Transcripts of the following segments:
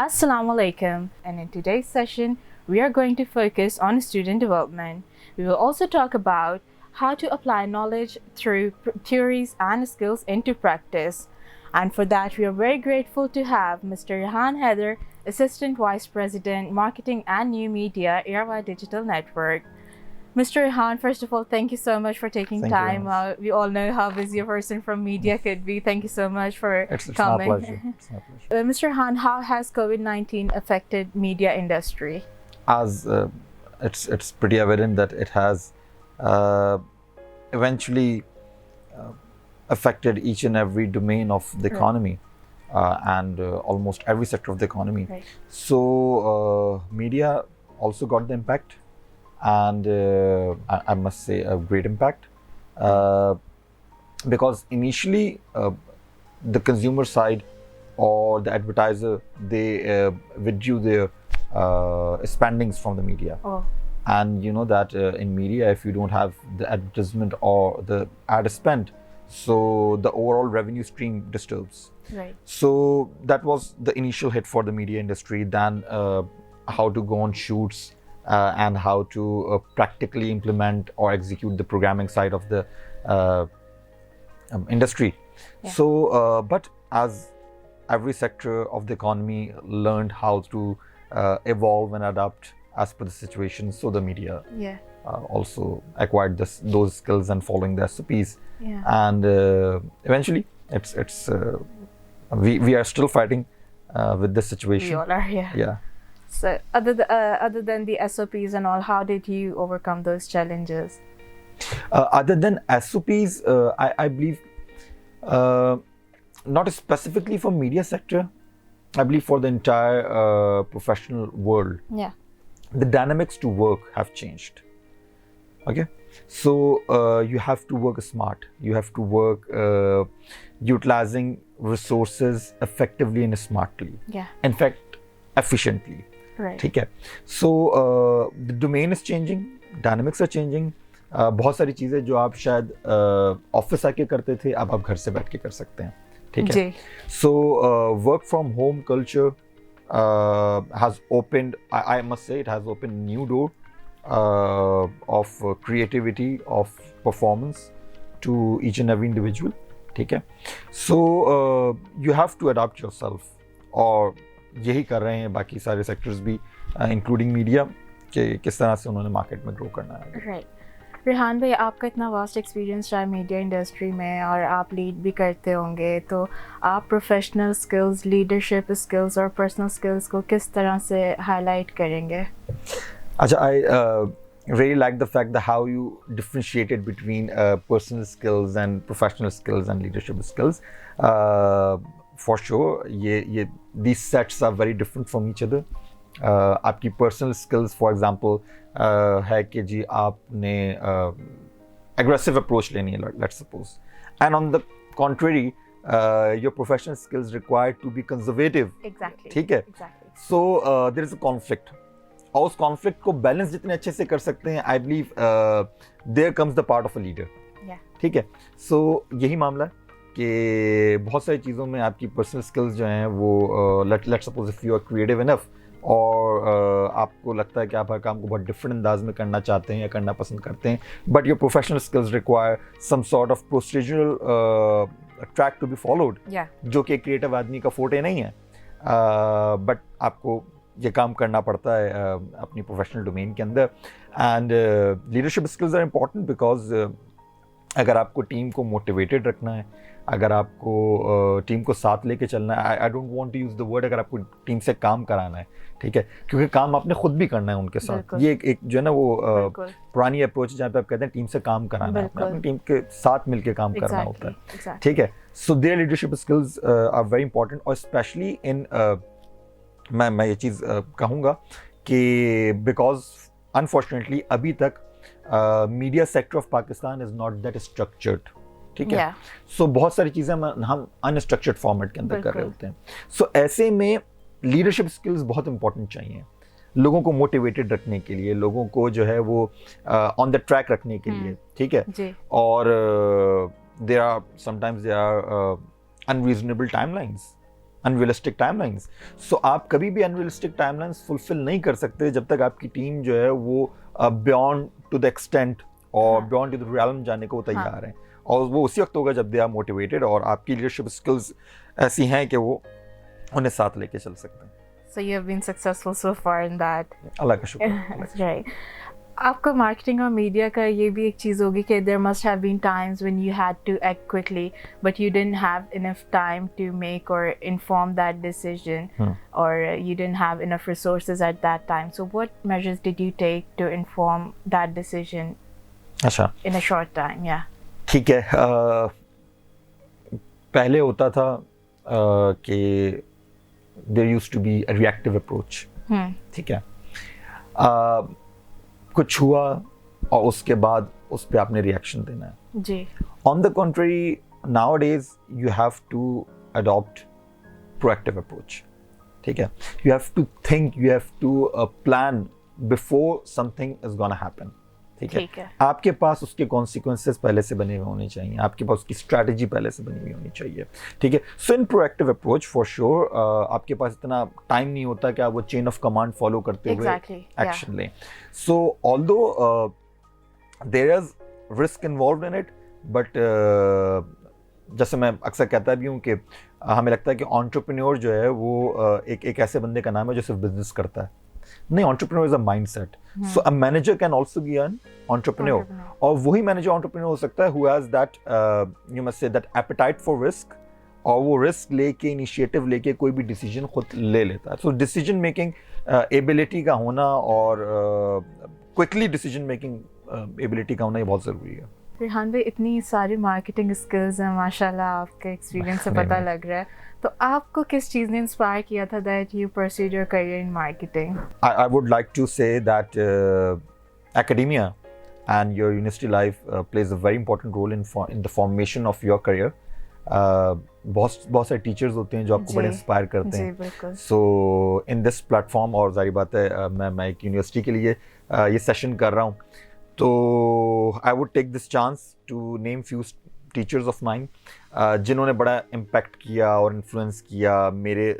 Assalamu alaikum, and in today's session, we are going to focus on student development. We will also talk about how to apply knowledge through theories and skills into practice. And for that, we are very grateful to have Mr. Rehan Haider, Assistant Vice President, Marketing and New Media, Irwa Digital Network. Mr. Rehan, first of all, thank you so much for taking Thank you very time. much. We all know how busy a person from media could be. Thank you so much for It's my coming. pleasure. It's my pleasure. Mr. Rehan, how has COVID-19 affected media industry? As it's pretty evident that it has eventually affected each and every domain of the economy and almost every sector of the economy. Right. So media also got the impact, and I must say a great impact because initially the consumer side or the advertiser, they withdrew their spendings from the media. Oh, And you know that in media, if you don't have the advertisement or the ad spend, so the overall revenue stream disturbs. right. So that was the initial hit for the media industry. Then how to go on shoots and how to practically implement or execute the programming side of the industry. Yeah. So, but as every sector of the economy learned how to evolve and adapt as per the situation, so the media Yeah. also acquired those skills and following the SOPs. Yeah. And eventually, it's we are still fighting with this We situation. all are, yeah. Yeah. So, other than the SOPs and all, how did you overcome those challenges? Other than SOPs, I believe not specifically for media sector. I believe for the entire professional world, Yeah. the dynamics to work have changed. Okay, so you have to work smart. You have to work utilizing resources effectively and smartly. Yeah. In fact, efficiently. Right. ठीक है. So the domain is changing, dynamics are changing. बहुत सारी चीज़ें जो आप शायद office आके करते थे, अब आप घर से बैठ के कर सकते हैं. ठीक है. जी. So work from home culture has opened, I must say, it has opened a new door of creativity, of performance to each and every individual. ठीक है. So you have to adapt yourself, और यही कर रहे हैं बाकी सारे sectors भी, इंक्लूडिंग मीडिया, कि किस तरह से उन्होंने मार्केट में ग्रो करना है. राइट. रेहान भाई, आपका इतना वास्ट एक्सपीरियंस रहा है मीडिया इंडस्ट्री में और आप लीड भी करते होंगे, तो आप प्रोफेशनल स्किल्स, लीडरशिप स्किल्स और पर्सनल स्किल्स को किस तरह से हाईलाइट करेंगे? अच्छा, आई really like the fact that how you differentiated between personal skills and professional skills and leadership skills. For sure, these sets are very different from each other. आपकी personal skills for example है कि जी आपने aggressive approach लेनी है, let's suppose, and on the contrary your professional skills required to be conservative. Exactly. ठीक है. Exactly. So there is a conflict, और उस कॉन्फ्लिक्ट को बैलेंस जितने अच्छे से कर सकते हैं, I believe there comes the part of a leader. ठीक है. सो यही मामला है कि बहुत सारी चीज़ों में आपकी पर्सनल स्किल्स जो हैं वो let's suppose if you are creative enough, और आपको लगता है कि आप हर काम को बहुत डिफरेंट अंदाज में करना चाहते हैं या करना पसंद करते हैं, but your professional skills require some sort of procedural track to be followed, जो कि क्रिएटिव आदमी का फोटे नहीं है, बट आपको ये काम करना पड़ता है अपनी प्रोफेशनल डोमेन के अंदर. And leadership skills are important because अगर आपको टीम को मोटिवेटेड रखना है, अगर आपको टीम को साथ लेके चलना है, I don't want to use the word, अगर आपको टीम से काम कराना है, ठीक है, क्योंकि काम आपने खुद भी करना है उनके साथ. ये एक जो है ना वो पुरानी अप्रोच है जहाँ पे आप कहते हैं टीम से काम कराना है, अपनी टीम के साथ मिलके काम करना होता है. ठीक है. So there leadership skills are very important, और स्पेशली इन मैं ये चीज़ कहूँगा कि बिकॉज अनफॉर्चुनेटली अभी तक media sector of Pakistan is not that structured. ठीक है. सो बहुत सारी चीज़ें हम अनस्ट्रक्चर्ड फॉर्मेट के अंदर कर रहे होते हैं. सो ऐसे में लीडरशिप स्किल्स बहुत इंपॉर्टेंट चाहिए, लोगों को मोटिवेटेड रखने के लिए, लोगों को जो है वो ऑन द ट्रैक रखने के लिए. ठीक है. और there are sometimes there are unreasonable timelines. Unrealistic timelines. So आप कभी भी अनरियलिस्टिक टाइमलाइंस फुलफिल नहीं कर सकते जब तक आपकी टीम जो है वो बियॉन्ड टू द एक्सटेंट और बियॉन्ड टू द रियलम जाने को वो तैयार हैं। और वो उसी वक्त होगा जब दे आर मोटिवेटेड और आपकी लीडरशिप स्किल्स ऐसी हैं कि वो उन्हें साथ लेके चल सकते हैं। So you have been successful so far in that. अल्लाह का शुक्र। That's right. आपका मार्केटिंग और मीडिया का ये भी एक चीज़ होगी कि there must have been times when you had to act quickly but you didn't have enough time to make or inform that decision or you didn't have enough resources at that time. So what measures did you take to inform that decision अच्छा in a short time? Yeah. ठीक है। पहले होता था कि there used to be a reactive approach। ठीक है। कुछ हुआ और उसके बाद उस पर आपने रिएक्शन देना है जी। On the contrary nowadays you have to adopt proactive approach। ठीक है। you have to think, you have to plan before something is gonna happen। ठीक है। आपके पास उसके कॉन्सिक्वेंसेस पहले से बने हुए होने चाहिए, आपके पास उसकी स्ट्रैटेजी पहले से बनी हुई होनी चाहिए। ठीक है। सो इन प्रोएक्टिव अप्रोच फॉर श्योर आपके पास इतना टाइम नहीं होता कि आप वो चेन ऑफ कमांड फॉलो करते हुए एक्शन लें। So although there is risk involved in it but जैसे मैं अक्सर कहता भी हूँ कि हमें लगता है कि एंटरप्रेन्योर जो है वो एक ऐसे बंदे का नाम है जो सिर्फ बिजनेस करता है। नहीं, entrepreneur is a mindset. So a manager can also be an entrepreneur और वही मैनेजर एंटरप्रेन्योर हो सकता है who has that you must say that apatite for risk और वो रिस्क लेके इनिशिएटिव लेके कोई भी डिसीजन खुद ले लेता है। सो डिसीजन मेकिंग एबिलिटी का होना और क्विकली डिसीजन मेकिंग एबिलिटी का होना ये बहुत ज़रूरी है। रिहान भाई, इतनी सारी मार्केटिंग स्किल्स हैं माशाल्लाह, आपके एक्सपीरियंस से पता लग रहा है। तो आपको किस चीज़ ने इंस्पायर किया था that you pursued your career in marketing? I would like to say that academia and your university life plays a very important role in the formation of your career. बहुत सारे टीचर्स होते हैं जो आपको बड़े inspire करते हैं। सो in this platform और जारी बात है मैं एक यूनिवर्सिटी के लिए ये सेशन कर रहा हूँ, तो I would take this chance to name few teachers of mine जिन्होंने बड़ा इम्पैक्ट किया और इन्फ्लुएंस किया मेरे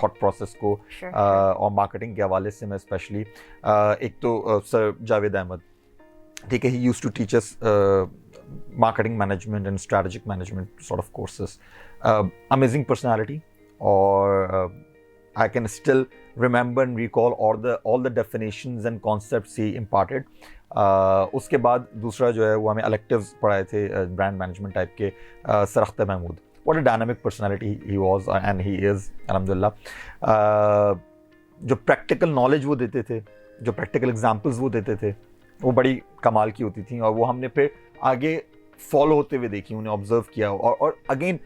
थॉट प्रोसेस को और मार्केटिंग के हवाले से। मैं स्पेशली एक तो सर जावेद अहमद, ठीक है, he used to teach us marketing management and strategic management sort of courses. Amazing personality, or I can still remember and recall all the definitions and concepts he imparted. उसके बाद दूसरा जो है वो हमें electives पढ़ाए थे brand management टाइप के sir Akhtar Mahmood. What a dynamic personality he was and he is, alhamdulillah। जो practical knowledge वो देते थे, जो practical examples वो देते थे, वो बड़ी कमाल की होती थी और वो हमने फिर आगे फॉलो होते हुए देखी, उन्हें ऑब्जर्व किया। और अगेन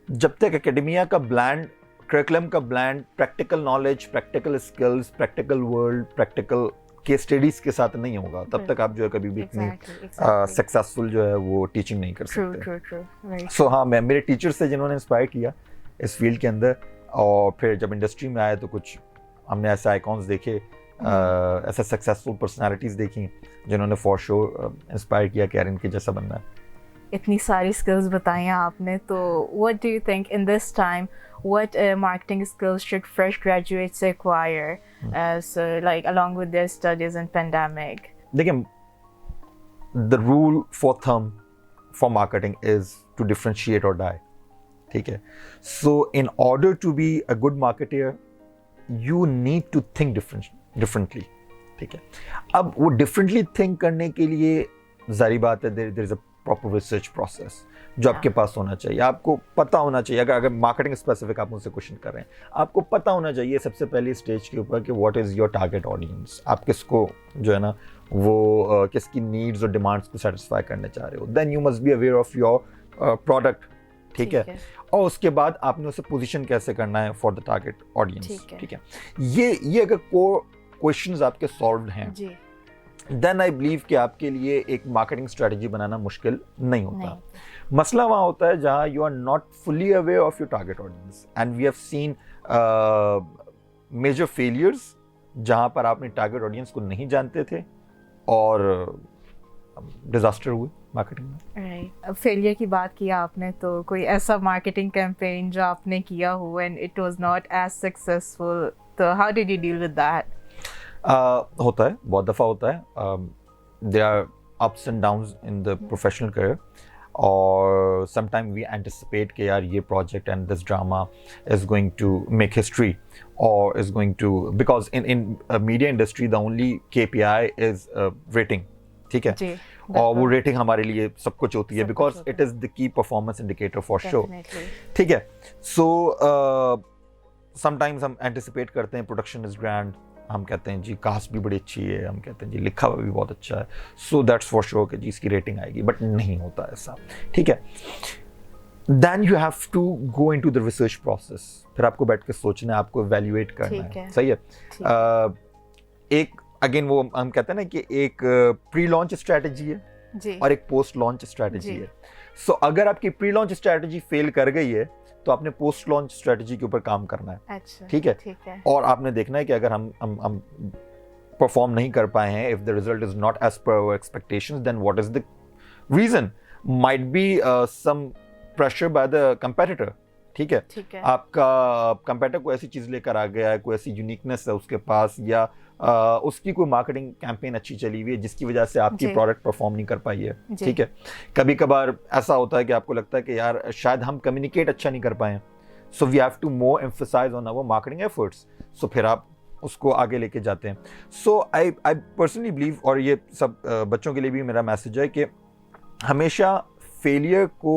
जब तक एकेडमिया का ब्लैंड, करिकुलम का blend practical knowledge, practical skills, practical world, practical case studies के साथ नहीं होगा, तब तक आप जो है कभी भी इतनी सक्सेसफुल जो है वो टीचिंग नहीं कर सकते। सो हाँ, मैं मेरे टीचर से जिन्होंने इंस्पायर किया इस फील्ड के अंदर, और फिर जब इंडस्ट्री में आए तो कुछ हमने ऐसे आइकॉन्स देखे, ऐसे सक्सेसफुल पर्सनालिटीज देखी जिन्होंने फॉर श्योर इंस्पायर किया कि यार इनके जैसा बनना है। इतनी सारी स्किल्स बताई हैं आपने, तो what do you think in this time what marketing skills should fresh graduates acquire like along with their studies in pandemic? देखिए, the rule for thumb for marketing is to differentiate or die, ठीक है। So in order to be a good marketer you need to think differently, ठीक है। अब वो differently think करने के लिए जारी बात है there is a proper research process जो आपके पास होना चाहिए। आपको पता होना चाहिए, अगर मार्केटिंग स्पेसिफिक आप मुझसे क्वेश्चन कर रहे हैं, आपको पता होना चाहिए सबसे पहली स्टेज के ऊपर कि what is your target audience, आप किसको जो है ना वो किसकी नीड्स और डिमांड्स को सेटिस्फाई करने चाह रहे हो। Then you must be aware of your product, ठीक है, और उसके बाद आपने उसे पोजीशन कैसे करना है फॉर द टारगेट ऑडियंस, ठीक है। ये अगर क्वेश्चंस आपके सॉल्व्ड हैं, देन आई बिलीव कि आपके लिए एक मार्केटिंग स्ट्रेटजी बनाना मुश्किल नहीं होता। मसला वहाँ होता है जहाँ you are not fully aware of your target audience, and we have seen major failures जहाँ पर आप अपने टारगेट ऑडियंस को नहीं जानते थे और डिजास्टर हुए। मार्केटिंग में। राइट, फेलियर की बात किया आपने, तो कोई ऐसा मार्केटिंग कैंपेन जो आपने किया हो and it was not as successful, तो how did you deal with that? होता है, बहुत दफ़ा होता है। There are ups and downs in the professional career, और समटाइम वी एंटिसिपेट कि यार ये project and this drama is going to make history और is going to, because in media industry the only KPI is rating, ठीक है, और वो rating हमारे लिए सब कुछ होती है, because it is the key performance indicator for show, ठीक है। सो समटाइम्स हम एंटिसिपेट करते हैं प्रोडक्शन इज ग्रैंड, हम कहते हैं जी कास्ट भी बड़ी अच्छी है, हम कहते हैं जी लिखा हुआ भी बहुत अच्छा है, सो दैट्स फॉर श्योर कि जी इसकी रेटिंग आएगी, बट नहीं होता ऐसा, ठीक है। Then you have to go into the research process, फिर आपको बैठ के सोचना है, आपको एवेल्युएट करना है, सही है। एक अगेन वो हम कहते हैं ना कि एक प्री लॉन्च स्ट्रेटजी है जी, और एक पोस्ट लॉन्च स्ट्रेटजी है। सो अगर आपकी प्री लॉन्च स्ट्रेटजी फेल कर गई है तो आपने पोस्ट लॉन्च स्ट्रेटजी के ऊपर काम करना है, अच्छा, ठीक है। और आपने देखना है कि अगर हम परफॉर्म नहीं कर पाए हैं, if the result is not as per our expectations, then what is the reason, might be some pressure by the competitor, ठीक है। आपका कंपेटिटर कोई ऐसी चीज लेकर आ गया है, कोई ऐसी यूनिकनेस है उसके पास, या उसकी कोई मार्केटिंग कैंपेन अच्छी चली हुई है जिसकी वजह से आपकी प्रोडक्ट परफॉर्म नहीं कर पाई है, ठीक है। कभी कभार ऐसा होता है कि आपको लगता है कि यार शायद हम कम्युनिकेट अच्छा नहीं कर पाए, so we have to more emphasise on our marketing efforts, so फिर आप उसको आगे लेके जाते हैं। सो आई पर्सनली बिलीव, और ये सब बच्चों के लिए भी मेरा मैसेज है कि हमेशा फेलियर को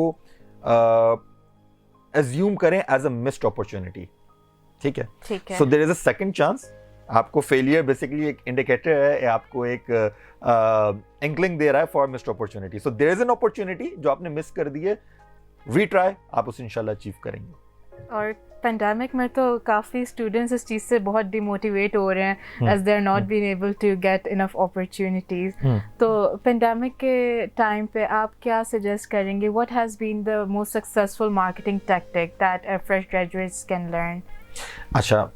एज्यूम करें एज अ मिस्ड अपॉर्चुनिटी, ठीक है। So there is a second chance. आपको फेलियर बेसिकली एक इंडिकेटर है, आपको एक इंक्लिंग दे रहा है for missed opportunity. So there is an opportunity जो आपने मिस कर दी है, रीट्राई, आप उसे इंशाल्लाह अचीव करेंगे। और पेंडेमिक में तो काफ़ी स्टूडेंट्स इस चीज़ से बहुत डिमोटिवेट हो रहे हैं, as they are not been able to get enough opportunities. तो पेंडेमिक के टाइम पे आप क्या सजेस्ट करेंगे, what has been the most successful marketing tactic that fresh graduates can learn? अच्छा,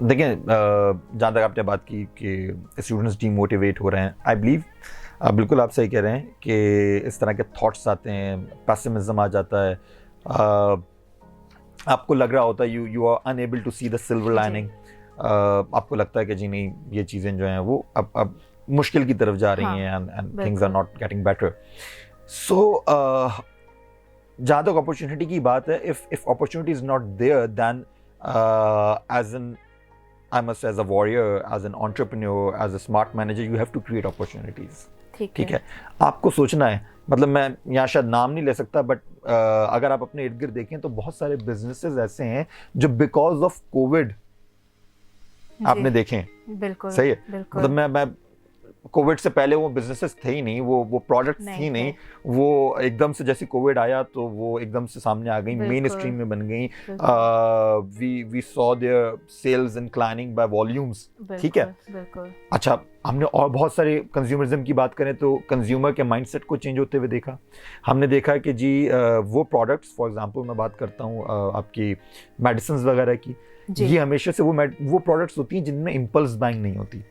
देखिए, जहाँ तक आपने बात की कि स्टूडेंट्स डीमोटिवेट हो रहे हैं, आई बिलीव बिल्कुल आप सही कह रहे हैं कि इस तरह के थॉट्स आते हैं, पेसिमिज्म आ जाता है, आपको लग रहा होता है you are unable to see the silver lining, आपको लगता है कि जी नहीं, ये चीज़ें जो हैं वो अब मुश्किल की तरफ जा रही हैं, and things are not getting better. So जहाँ तक अपॉर्चुनिटी की बात है, if opportunity is not there, then as an I must say, as a warrior, as an entrepreneur, as a smart manager, you have to create opportunities. ठीक है, आपको सोचना है। मतलब मैं यहाँ शायद नाम नहीं ले सकता, बट अगर आप अपने इर्द गिर्द देखें तो बहुत सारे बिजनेसेस ऐसे हैं जो बिकॉज ऑफ कोविड आपने देखे, बिल्कुल सही है, बिल्कुल। मतलब मैं कोविड से पहले वो बिजनेसेस थे ही नहीं, वो प्रोडक्ट्स थी नहीं, वो एकदम से जैसे कोविड आया तो वो एकदम से सामने आ गई, मेन स्ट्रीम में बन गई। We saw their sales inclining by volumes, ठीक है। अच्छा, हमने और बहुत सारे कंज्यूमरिज्म की बात करें तो कंज्यूमर के माइंडसेट को चेंज होते हुए देखा। हमने देखा कि जी वो प्रोडक्ट्स, फॉर एग्जांपल मैं बात करता हूँ आपकी मेडिसिन वगैरह की, ये हमेशा से वो प्रोडक्ट्स होती हैं जिनमें इम्पल्स बाइंग नहीं होती,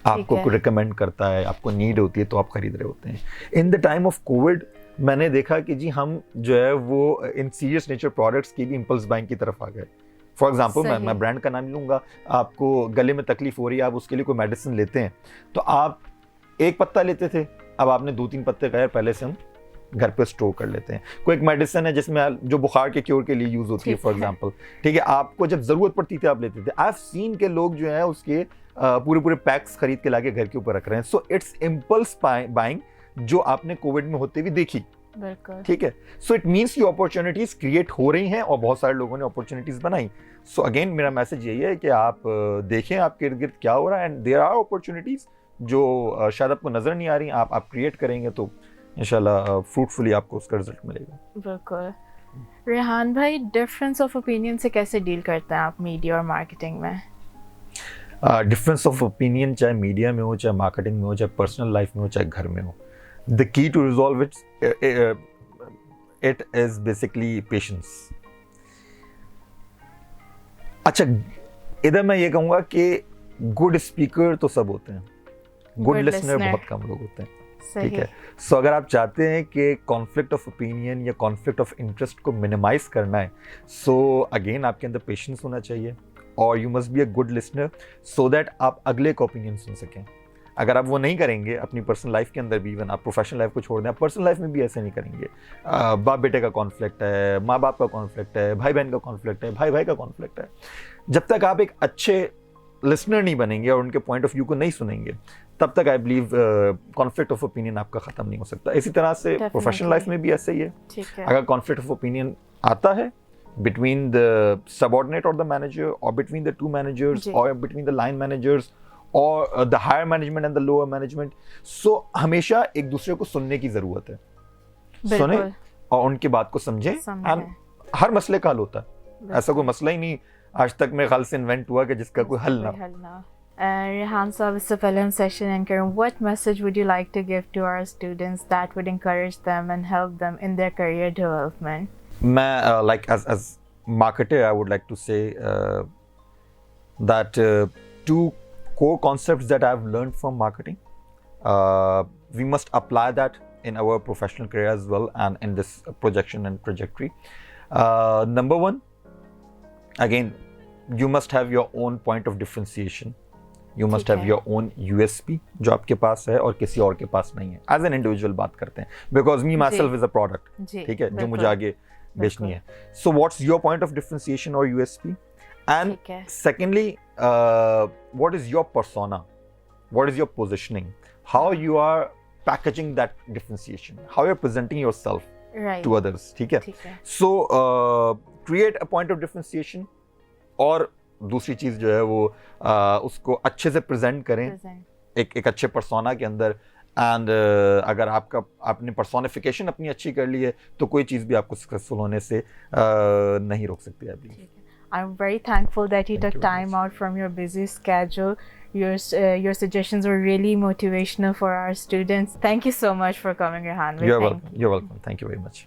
आपको कोई रिकमेंड करता है, आपको नीड होती है तो आप खरीद रहे होते हैं। In the time of Covid मैंने देखा कि जी हम जो है वो इन सीरियस नेचर प्रोडक्ट्स की भी इम्पल्स बाइंग की तरफ आ गए। फॉर एग्जांपल मैं ब्रांड का नाम नहीं लूँगा, आपको गले में तकलीफ हो रही है, आप उसके लिए कोई मेडिसिन लेते हैं, तो आप एक पत्ता लेते थे, अब आपने 2-3 पत्ते का पहले से हम घर पे स्टोर कर लेते हैं। कोई एक मेडिसिन है जिसमें जो बुखार के क्योर के लिए यूज होती है, फॉर एग्जांपल, ठीक है, आपको जब जरूरत पड़ती थी आप लेते थे। आई हैव सीन के लोग जो है उसके पूरे पैक्स खरीद के लाके घर के ऊपर रख रहे हैं। सो इट्स इम्पल्स बाइंग जो आपने कोविड में होते हुए देखी, ठीक है। सो इट मीन्स ये अपॉर्चुनिटीज क्रिएट हो रही हैं और बहुत सारे लोगों ने अपॉर्चुनिटीज बनाई। सो अगेन मेरा मैसेज यही है कि आप देखें आपके इर्द गिर्द क्या हो रहा है, एंड देयर आर अपॉर्चुनिटीज जो शायद आपको नजर नहीं आ रही, आप क्रिएट करेंगे तो इंशाल्लाह फ्रूटफुली आपको उसका रिजल्ट मिलेगा। बिल्कुल। रेहान भाई, डिफरेंस ऑफ ओपिनियन से कैसे डील करते हैं आप मीडिया और मार्केटिंग में? डिफरेंस ऑफ ओपिनियन चाहे मीडिया में हो, चाहे मार्केटिंग में हो, चाहे पर्सनल लाइफ में हो, चाहे घर में हो, the key to resolve it is basically patience. अच्छा, इधर मैं ये कहूँगा कि गुड स्पीकर तो सब होते हैं, गुड लिसनर बहुत कम लोग होते हैं। ठीक है। सो अगर आप चाहते हैं कि कॉन्फ्लिक्ट ऑफ ओपिनियन या कॉन्फ्लिक्ट ऑफ इंटरेस्ट को मिनिमाइज करना है, सो अगेन आपके अंदर पेशेंस होना चाहिए और you must be a good listener so that आप अगले का ओपिनियन सुन सकें। अगर आप वो नहीं करेंगे अपनी पर्सनल लाइफ के अंदर भी, इवन आप प्रोफेशनल लाइफ को छोड़ दें, आप पर्सनल लाइफ में भी ऐसे नहीं करेंगे। बाप बेटे का कॉन्फ्लिक्ट है, माँ बाप का कॉन्फ्लिक्ट है, भाई बहन का कॉन्फ्लिक्ट है, भाई भाई का कॉन्फ्लिक्ट है, जब तक आप एक अच्छे लिसनर नहीं बनेंगे और उनके पॉइंट ऑफ व्यू को नहीं सुनेंगे, तब तक I believe conflict of opinion आपका खत्म नहीं हो सकता। इसी तरह से प्रोफेशनल लाइफ में भी ऐसा ही है। अगर कॉन्फ्लिक्ट ऑफ ओपिनियन आता है between the subordinate or the manager, or between the two managers, or between the line managers, or the higher management and the lower management, so हमेशा एक दूसरे को सुनने की जरूरत है। सुने और उनकी बात को समझें, and हर मसले का हल होता है। ऐसा कोई मसला ही नहीं आज तक मेरे ख्याल से इन्वेंट हुआ कि जिसका कोई हल ना हो। Rehan साहब, इससे पहले हम सेशन एंड करें, what message would you like to give to our students that would encourage them and help them in their career development? मैं like as marketer I would like to say that two core concepts that I've learned from marketing, we must apply that in our professional career as well and in this projection and trajectory. Number one, again, you must have your own point of differentiation. You must have your own USP जो आपके पास है और किसी और के पास नहीं है। As an individual बात करते हैं, because me myself is a product, ठीक है, जो मुझे आगे बेचनी है। So what's your point of differentiation or USP? And secondly, what is your persona? What is your positioning? How you are packaging that differentiation? How you're presenting yourself to others? ठीक है। So create a point of differentiation और दूसरी चीज जो है वो उसको अच्छे से प्रेजेंट करें एक अच्छे पर्सोना के अंदर। एंड अगर आपने पर्सोनिफिकेशन अपनी अच्छी कर ली है तो कोई चीज़ भी आपको सक्सेसफुल होने से नहीं रोक सकती है। I'm very thankful that you took time out from your busy schedule. Your suggestions were really motivational for our students. Thank you so much for coming, Rehan. You're welcome. You're welcome. Thank you very much.